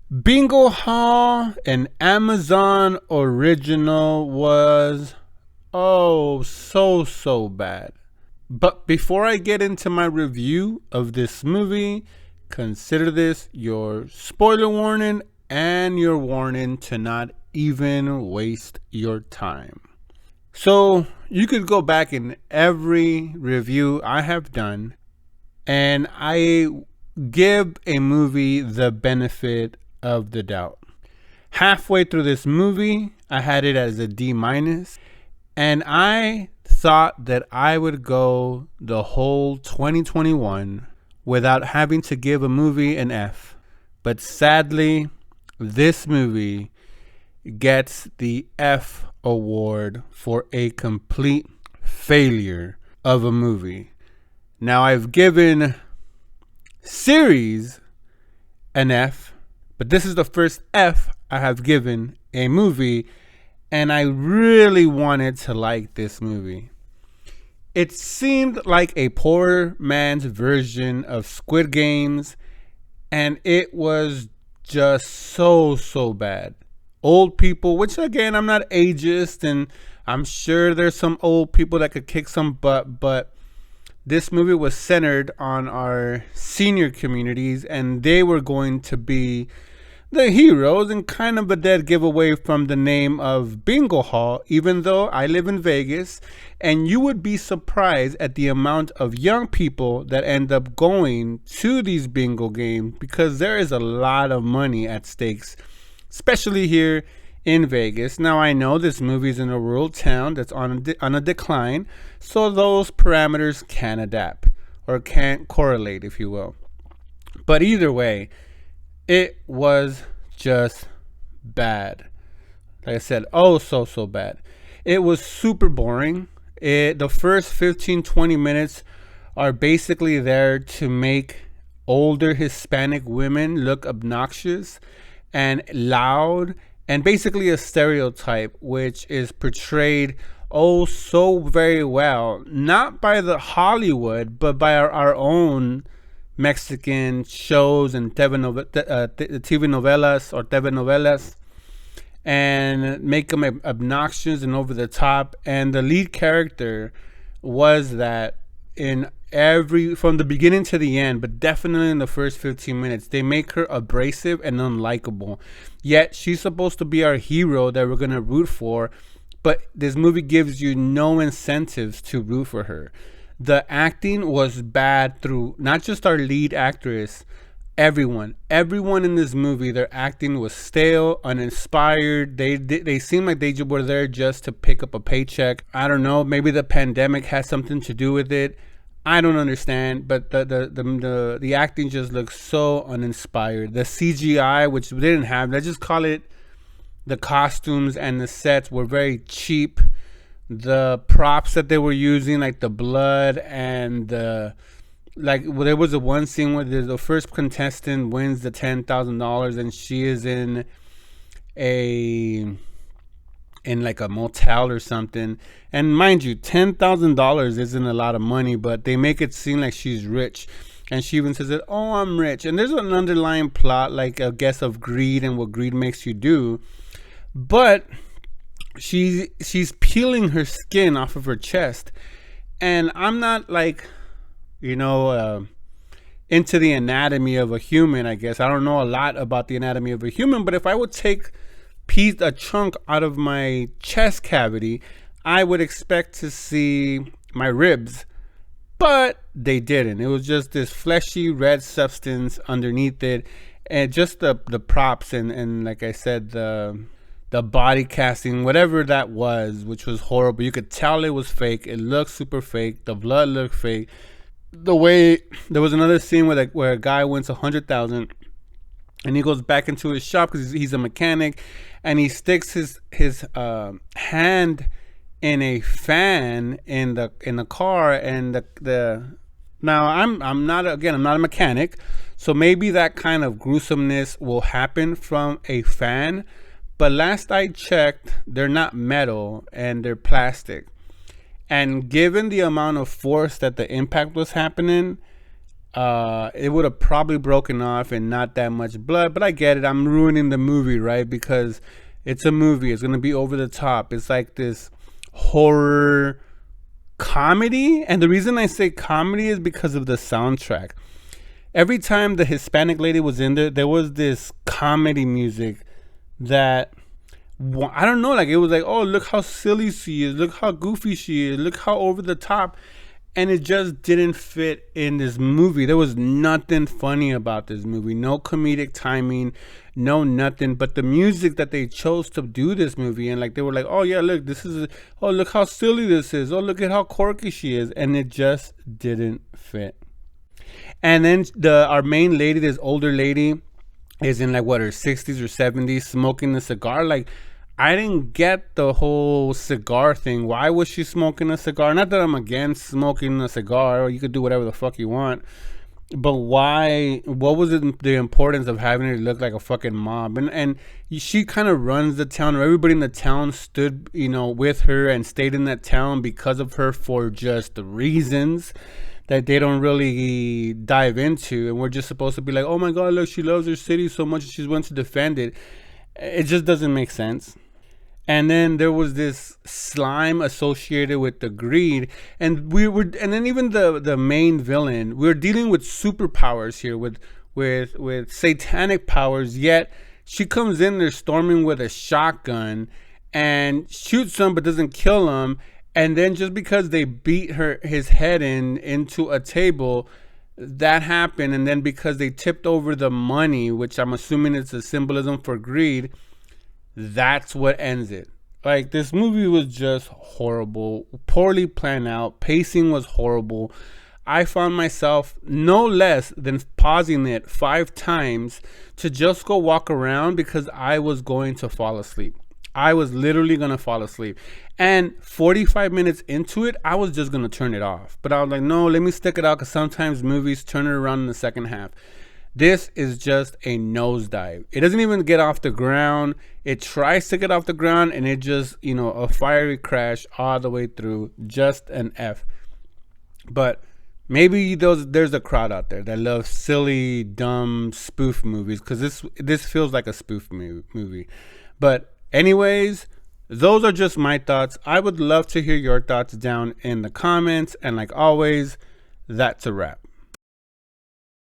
Bingo Hall, an Amazon original, was so bad. But before I get into my review of this movie, consider this your spoiler warning and your warning to not even waste your time. So you could go back in every review I have done, and I give a movie the benefit of the doubt. Halfway through this movie, I had it as a D minus, and I thought that I would go the whole 2021 without having to give a movie an F. But sadly, this movie gets the F award for a complete failure of a movie. Now, I've given series an F, but this is the first F I have given a movie, and I really wanted to like this movie. It seemed like a poor man's version of Squid Games, and it was just so bad. Old people, which again, I'm not ageist, and I'm sure there's some old people that could kick some butt, but this movie was centered on our senior communities, and they were going to be the heroes, and kind of a dead giveaway from the name of Bingo Hall, even though I live in Vegas, and you would be surprised at the amount of young people that end up going to these bingo games, because there is a lot of money at stakes, especially here in Vegas. Now, I know this movie is in a rural town that's on a decline, so those parameters can adapt or can correlate, if you will. But either way, it was just bad. Like I said, so bad. It was super boring. The first 15-20 minutes are basically there to make older Hispanic women look obnoxious and loud, and basically a stereotype which is portrayed so very well, not by the Hollywood, but by our own Mexican shows and TV novelas or telenovelas, and make them obnoxious and over the top. And the lead character was that in from the beginning to the end, but definitely in the first 15 minutes, they make her abrasive and unlikable. Yet she's supposed to be our hero that we're going to root for, but this movie gives you no incentives to root for her. The acting was bad through not just our lead actress, everyone in this movie. Their acting was stale, uninspired. They seemed like they were there just to pick up a paycheck. I don't know, maybe the pandemic has something to do with it. I don't understand, but the acting just looks so uninspired. The CGI, which they didn't have, let's just call it, the costumes and the sets were very cheap. The props that they were using, like the blood and there was a one scene where the first contestant wins the $10,000, and she is in like a motel or something. And mind you, $10,000 isn't a lot of money, but they make it seem like she's rich. And she even says that, oh, I'm rich. And there's an underlying plot, like I guess, of greed and what greed makes you do. But she's peeling her skin off of her chest. And I'm not like, into the anatomy of a human, I guess. I don't know a lot about the anatomy of a human, but if I would take a chunk out of my chest cavity, I would expect to see my ribs, but they didn't. It was just this fleshy red substance underneath it, and just the props and like I said, the body casting, whatever that was, which was horrible. You could tell it was fake. It looked super fake. The blood looked fake. The way there was another scene where a guy wins 100,000, and he goes back into his shop because he's a mechanic, and he sticks his hand in a fan in the car, and the now I'm not a mechanic, so maybe that kind of gruesomeness will happen from a fan, but last I checked, they're not metal and they're plastic. And given the amount of force that the impact was happening, It would have probably broken off and not that much blood, but I get it. I'm ruining the movie, right? Because it's a movie. It's gonna be over the top. It's like this horror comedy, and the reason I say comedy is because of the soundtrack. Every time the Hispanic lady was in there, there was this comedy music that I don't know, like it was like, oh, look how silly she is, look how goofy she is, look how over the top, and it just didn't fit in this movie. There was nothing funny about this movie, no comedic timing, no nothing. But the music that they chose to do this movie, and like they were like, oh yeah, look, this is, oh look how silly this is, oh look at how quirky she is, and it just didn't fit. And then our main lady, this older lady, is in like what, her 60s or 70s, smoking a cigar. Like, I didn't get the whole cigar thing. Why was she smoking a cigar? Not that I'm against smoking a cigar, or you could do whatever the fuck you want, but why? What was it, the importance of having it look like a fucking mob? And she kind of runs the town, or everybody in the town stood, with her and stayed in that town because of her, for just reasons that they don't really dive into. And we're just supposed to be like, oh my god, look, she loves her city so much she's went to defend it. It just doesn't make sense. And then there was this slime associated with the greed, and and then even the main villain, we're dealing with superpowers here, with satanic powers. Yet she comes in there storming with a shotgun and shoots him, but doesn't kill him. And then just because they beat his head into a table, that happened. And then because they tipped over the money, which I'm assuming is a symbolism for greed, that's what ends it. Like, this movie was just horrible, poorly planned out, pacing was horrible. I found myself no less than pausing it 5 times to just go walk around because I was going to fall asleep. I was literally going to fall asleep. And 45 minutes into it, I was just going to turn it off. But I was like, no, let me stick it out, because sometimes movies turn it around in the second half. This is just a nosedive. It doesn't even get off the ground. It tries to get off the ground, and it just, a fiery crash all the way through. Just an F. But maybe there's a crowd out there that loves silly, dumb spoof movies, because this feels like a spoof movie. But anyways, those are just my thoughts. I would love to hear your thoughts down in the comments. And like always, that's a wrap.